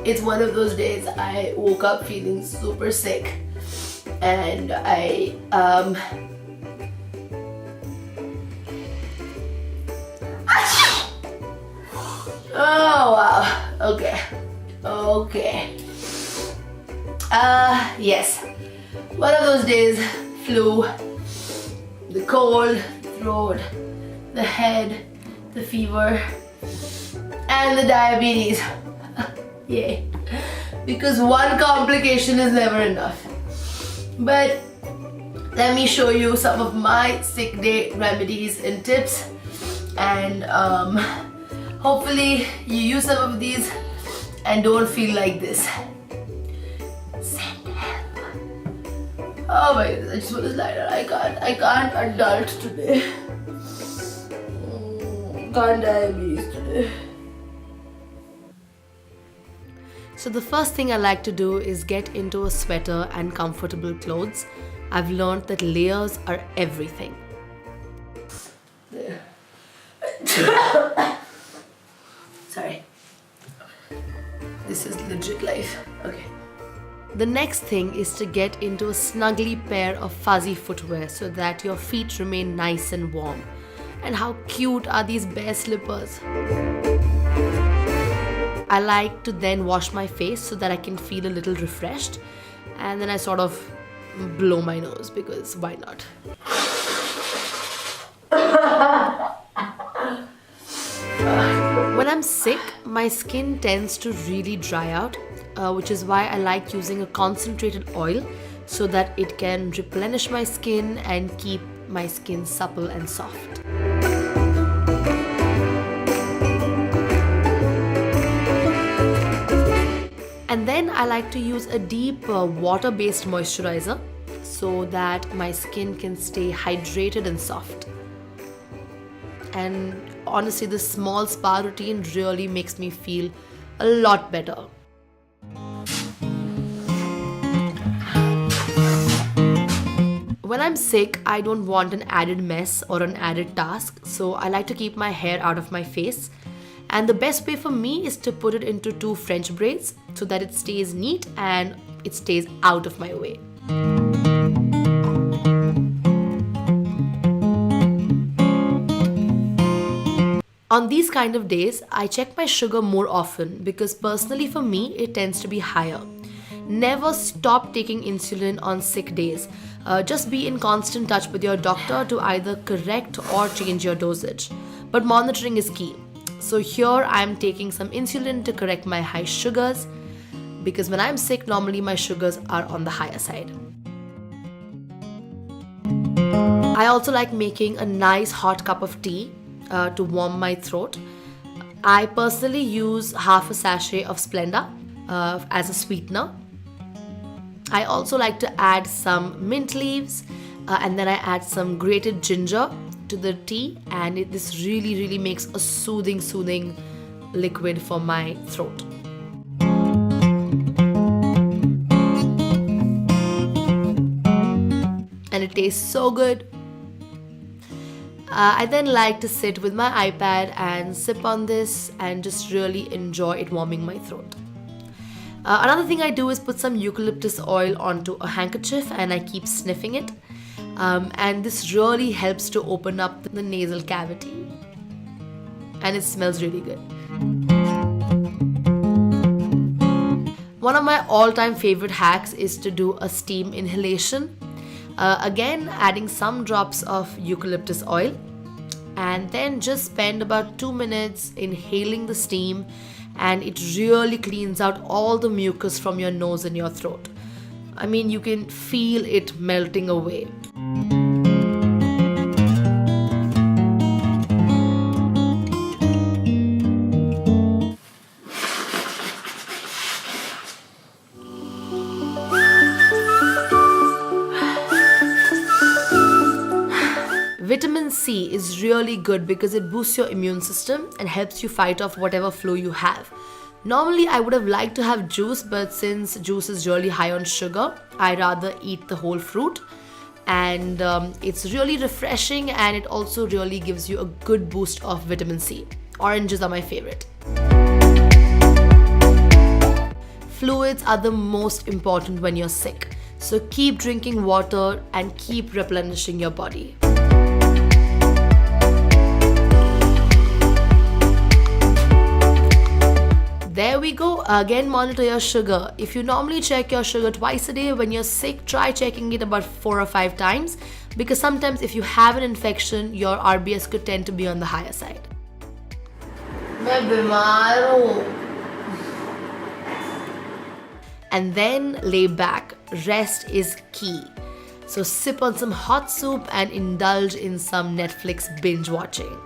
it's one of those days I woke up feeling super sick, and I oh wow, okay. Yes, one of those days, flu, the cold, throat, the head, the fever, and the diabetes. Yay, because one complication is never enough. But let me show you some of my sick day remedies and tips, and hopefully you use some of these and don't feel like this. Send help. Oh my goodness, I just want to lie down. I can't adult today. Can't diabetes today. So the first thing I like to do is get into a sweater and comfortable clothes. I've learned that layers are everything. There. Sorry. This is legit life. Okay. The next thing is to get into a snuggly pair of fuzzy footwear so that your feet remain nice and warm. And how cute are these bear slippers? I like to then wash my face so that I can feel a little refreshed, and then I sort of blow my nose because why not? When I'm sick, my skin tends to really dry out, which is why I like using a concentrated oil so that it can replenish my skin and keep my skin supple and soft. And then I like to use a deep water-based moisturizer so that my skin can stay hydrated and soft. And honestly, this small spa routine really makes me feel a lot better. When I'm sick, I don't want an added mess or an added task, so I like to keep my hair out of my face. And the best way for me is to put it into 2 French braids so that it stays neat and it stays out of my way. On these kind of days, I check my sugar more often because personally for me, it tends to be higher. Never stop taking insulin on sick days. Just be in constant touch with your doctor to either correct or change your dosage. But monitoring is key. So here I'm taking some insulin to correct my high sugars because when I'm sick, normally my sugars are on the higher side. I also like making a nice hot cup of tea to warm my throat. I personally use half a sachet of Splenda as a sweetener. I also like to add some mint leaves and then I add some grated ginger to the tea, and this really makes a soothing liquid for my throat. And it tastes so good. I then like to sit with my iPad and sip on this and just really enjoy it warming my throat. Another thing I do is put some eucalyptus oil onto a handkerchief and I keep sniffing it. And this really helps to open up the nasal cavity. And it smells really good. One of my all-time favorite hacks is to do a steam inhalation. Again, adding some drops of eucalyptus oil and then just spend about 2 minutes inhaling the steam, and it really cleans out all the mucus from your nose and your throat. I mean, you can feel it melting away. Vitamin C is really good because it boosts your immune system and helps you fight off whatever flu you have. Normally, I would have liked to have juice, but since juice is really high on sugar, I rather eat the whole fruit. And it's really refreshing, and it also really gives you a good boost of vitamin C. Oranges are my favorite. Fluids are the most important when you're sick. So keep drinking water and keep replenishing your body. There we go. Again, monitor your sugar. If you normally check your sugar twice a day, when you're sick, try checking it about 4 or 5 times, because sometimes if you have an infection, your RBS could tend to be on the higher side. मैं बीमार हूँ. And then lay back. Rest is key. So sip on some hot soup and indulge in some Netflix binge watching.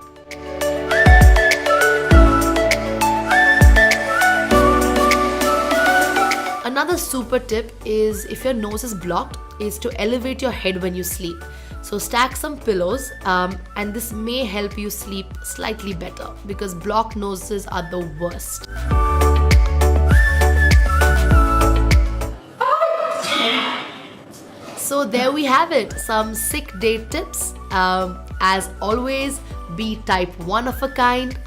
Another super tip is, if your nose is blocked, is to elevate your head when you sleep. So stack some pillows and this may help you sleep slightly better, because blocked noses are the worst. So there we have it, some sick day tips. As always, be type 1 of a kind.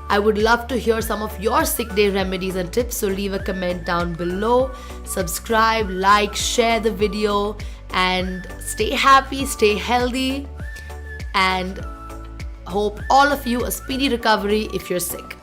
I would love to hear some of your sick day remedies and tips, so leave a comment down below. Subscribe, like, share the video, and stay happy, stay healthy, and hope all of you a speedy recovery if you're sick.